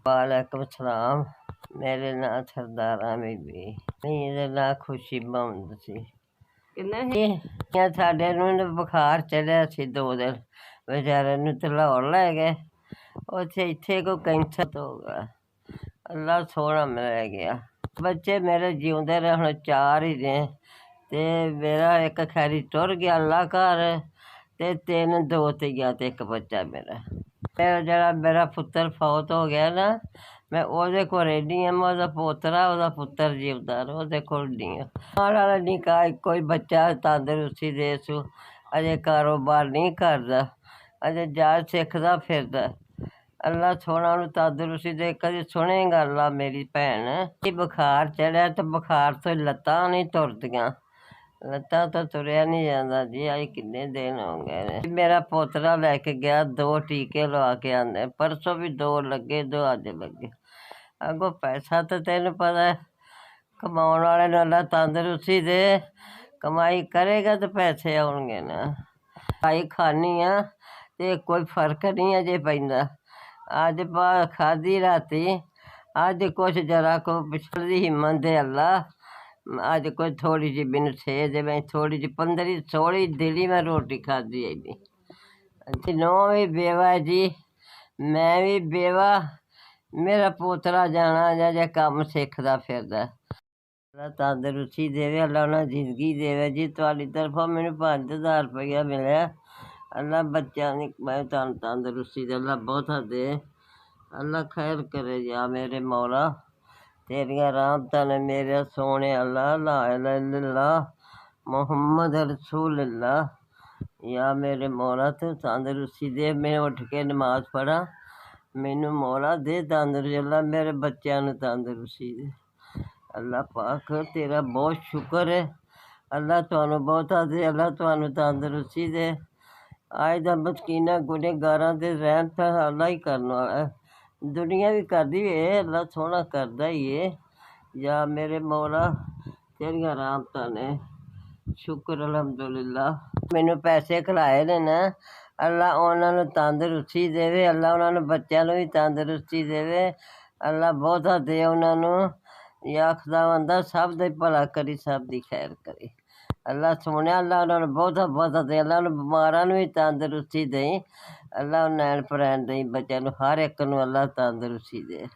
वालेकुम सलाम। मेरे नाम सरदारा बीबी नहीं, ਇਹਦਾ ਨਾਂ ਖੁਸ਼ੀ ਮੁਹੰਮਦ ਸੀ। ਸਾਡੇ ਨੂੰ ਬੁਖਾਰ ਚੜਿਆ ਸੀ 2 ਦਿਨ, ਵਿਚਾਰੇ ਨੂੰ ਤੇ ਲਾਹੌਰ ਲੈ ਗਏ। ਉੱਥੇ ਇੱਥੇ ਕੋਈ ਕੈਂਸਰ ਹੋ ਗਿਆ, ਅੱਲਾ ਸੋਹਣਾ ਮਿਲ ਗਿਆ। ਬੱਚੇ ਮੇਰੇ ਜਿਉਂਦੇ ਰਹੇ, ਹੁਣ 4 ਹੀ ਨੇ, ਤੇ ਮੇਰਾ ਇੱਕ ਖੈਰੀ ਟੁਰ ਗਿਆ ਅੱਲਾ ਘਰ, ਤੇ 3 ਦੋਤੀਆਂ ਤੇ 1 ਬੱਚਾ ਮੇਰਾ। ਜਿਹੜਾ ਮੇਰਾ ਪੁੱਤਰ ਫੌਤ ਹੋ ਗਿਆ ਨਾ, ਮੈਂ ਉਹਦੇ ਕੋਲ ਰਹਿੰਦੀ ਹਾਂ। ਮੈਂ ਉਹਦਾ ਪੋਤਰਾ, ਉਹਦਾ ਪੁੱਤਰ ਜਿਉਂਦਾ, ਉਹਦੇ ਕੋਲ ਨਹੀਂ ਆ। ਆਉਣ ਵਾਲਾ ਨਿੱਕਾ ਇੱਕੋ ਹੀ ਬੱਚਾ, ਤੰਦਰੁਸਤੀ ਦੇ ਸੂ, ਅਜੇ ਕਾਰੋਬਾਰ ਨਹੀਂ ਕਰਦਾ, ਅਜੇ ਜਾਚ ਸਿੱਖਦਾ ਫਿਰਦਾ। ਅੱਲਾ ਸੋਹਣਾ ਉਹਨੂੰ ਤੰਦਰੁਸਤੀ ਦੇ। ਕਦੇ ਸੁਣੇਗਾ ਅੱਲਾ ਮੇਰੀ ਭੈਣ? ਬੁਖਾਰ ਚੜਿਆ ਤੇ ਬੁਖਾਰ ਤੋਂ ਲੱਤਾਂ ਨਹੀਂ ਤੁਰਦੀਆਂ, ਲੱਤਾਂ ਤੋਂ ਤੁਰਿਆ ਨਹੀਂ ਜਾਂਦਾ ਜੀ। ਅੱਜ ਕਿੰਨੇ ਦਿਨ ਹੋ ਗਏ ਨੇ। ਮੇਰਾ ਪੋਤਰਾ ਲੈ ਕੇ ਗਿਆ, 2 ਟੀਕੇ ਲਵਾ ਕੇ ਆਉਂਦੇ, ਪਰਸੋਂ ਵੀ 2 ਲੱਗੇ, 2 ਅੱਜ ਲੱਗੇ। ਅੱਗੋਂ ਪੈਸਾ ਤਾਂ ਤੈਨੂੰ ਪਤਾ ਕਮਾਉਣ ਵਾਲੇ ਨੂੰ ਅੱਲਾ ਤੰਦਰੁਸਤੀ ਦੇ, ਕਮਾਈ ਕਰੇਗਾ ਤਾਂ ਪੈਸੇ ਆਉਣਗੇ ਨਾ। ਦਵਾਈ ਖਾਂਦੀ ਹਾਂ ਅਤੇ ਕੋਈ ਫਰਕ ਨਹੀਂ ਅਜੇ ਪੈਂਦਾ। ਅੱਜ ਖਾਧੀ ਰਾਤੀ, ਅੱਜ ਕੁਛ ਜ਼ਰਾ ਕੋ ਪਿਛਲੀ ਹਿੰਮਤ ਦੇ ਅੱਲਾ, ਅੱਜ ਕੋਈ ਥੋੜ੍ਹੀ ਜਿਹੀ ਮੈਨੂੰ ਸੇਧ ਦੇਵੇ, ਥੋੜ੍ਹੀ ਜਿਹੀ 15-16 ਦਿਨ ਮੈਂ ਰੋਟੀ ਖਾਧੀ ਹੈਗੀ। ਨੂੰਹ ਵੀ ਬੇਵਾ ਜੀ, ਮੈਂ ਵੀ ਬੇਵਾ, ਮੇਰਾ ਪੋਤਰਾ ਜਾਣਾ ਜਾਂ ਕੰਮ ਸਿੱਖਦਾ ਫਿਰਦਾ। ਅੱਲਾ ਤੰਦਰੁਸਤੀ ਦੇਵੇ, ਅੱਲਾ ਉਹਨਾਂ ਜ਼ਿੰਦਗੀ ਦੇਵੇ ਜੀ। ਤੁਹਾਡੀ ਤਰਫੋਂ ਮੈਨੂੰ 5000 ਰੁਪਈਆ ਮਿਲਿਆ। ਅੱਲਾ ਬੱਚਿਆਂ ਦੀ ਮੈਂ ਤੁਹਾਨੂੰ ਤੰਦਰੁਸਤੀ ਦੇ, ਅੱਲਾ ਬਹੁਤਾ ਦੇ, ਅੱਲਾ ਖੈਰ ਕਰੇ। ਜਾ ਮੇਰੇ ਮੌਲਾ, ਤੇਰੀਆਂ ਰਹਿਮਤਾਂ ਨੇ ਮੇਰੇ ਸੋਹਣੇ ਅੱਲਾ। ਲਾ ਇਲਾਹਾ ਇਲੱਲ੍ਲਾਹ ਮੁਹੰਮਦ ਰਸੂਲੁल्लाह। ਜਾਂ ਮੇਰੇ ਮੌਲਾ ਤੂੰ ਤੰਦਰੁਸਤੀ ਦੇ, ਮੈਂ ਉੱਠ ਕੇ ਨਮਾਜ਼ ਪੜ੍ਹਾਂ, ਮੈਨੂੰ ਮੌਲਾ ਦੇ ਤੰਦਰੁਸਤੀ। ਅੱਲਾ ਮੇਰੇ ਬੱਚਿਆਂ ਨੂੰ ਤੰਦਰੁਸਤੀ ਦੇ। ਅੱਲਾ ਪਾਕ ਤੇਰਾ ਬਹੁਤ ਸ਼ੁਕਰ ਹੈ। ਅੱਲਾ ਤੁਹਾਨੂੰ ਬਹੁਤਾ ਦੇ, ਅੱਲਾ ਤੁਹਾਨੂੰ ਤੰਦਰੁਸਤੀ ਦੇ। ਅੱਜ ਦਾ ਮਸਕੀਨਾਂ ਗੁਨੇਗਾਰਾਂ ਦੇ ਰਹਿਮਤ ਅੱਲਾ ਹੀ ਕਰਨ ਵਾਲਾ, ਦੁਨੀਆ ਵੀ ਕਰਦੀ ਹੈ, ਅੱਲਾ ਸੋਹਣਾ ਕਰਦਾ ਹੀ ਹੈ। ਜਾਂ ਮੇਰੇ ਮੌਲਾ ਤੇਰੀਆਂ ਰਹਿਮਤਾਂ ਨੇ, ਸ਼ੁਕਰ ਅਲਹਮਦੁਲਿਲਾ। ਮੈਨੂੰ ਪੈਸੇ ਖਿਲਾਏ ਨੇ ਨਾ, ਅੱਲਾ ਉਹਨਾਂ ਨੂੰ ਤੰਦਰੁਸਤੀ ਦੇਵੇ, ਅੱਲਾ ਉਹਨਾਂ ਨੂੰ ਬੱਚਿਆਂ ਨੂੰ ਵੀ ਤੰਦਰੁਸਤੀ ਦੇਵੇ, ਅੱਲਾ ਬਹੁਤਾ ਦੇ ਉਹਨਾਂ ਨੂੰ। ਜਾਂ ਖੁਦਾਵੰਦਾ ਸਭ ਦਾ ਭਲਾ ਕਰੀ, ਸਭ ਦੀ ਖੈਰ ਕਰੀ। ਅੱਲਾ ਸੋਹਣਿਆ, ਅੱਲਾ ਉਹਨਾਂ ਨੂੰ ਬਹੁਤਾ ਬਹੁਤਾ ਦੇ, ਅੱਲਾ ਉਹਨੂੰ ਬਿਮਾਰਾਂ ਨੂੰ ਵੀ ਤੰਦਰੁਸਤੀ ਦੇਈ, ਅੱਲਾ ਨੈਣ ਭਰੈਣ ਦੇਈ ਬੱਚਿਆਂ ਨੂੰ, ਹਰ ਇੱਕ ਨੂੰ ਅੱਲਾ ਤੰਦਰੁਸਤੀ ਦੇ।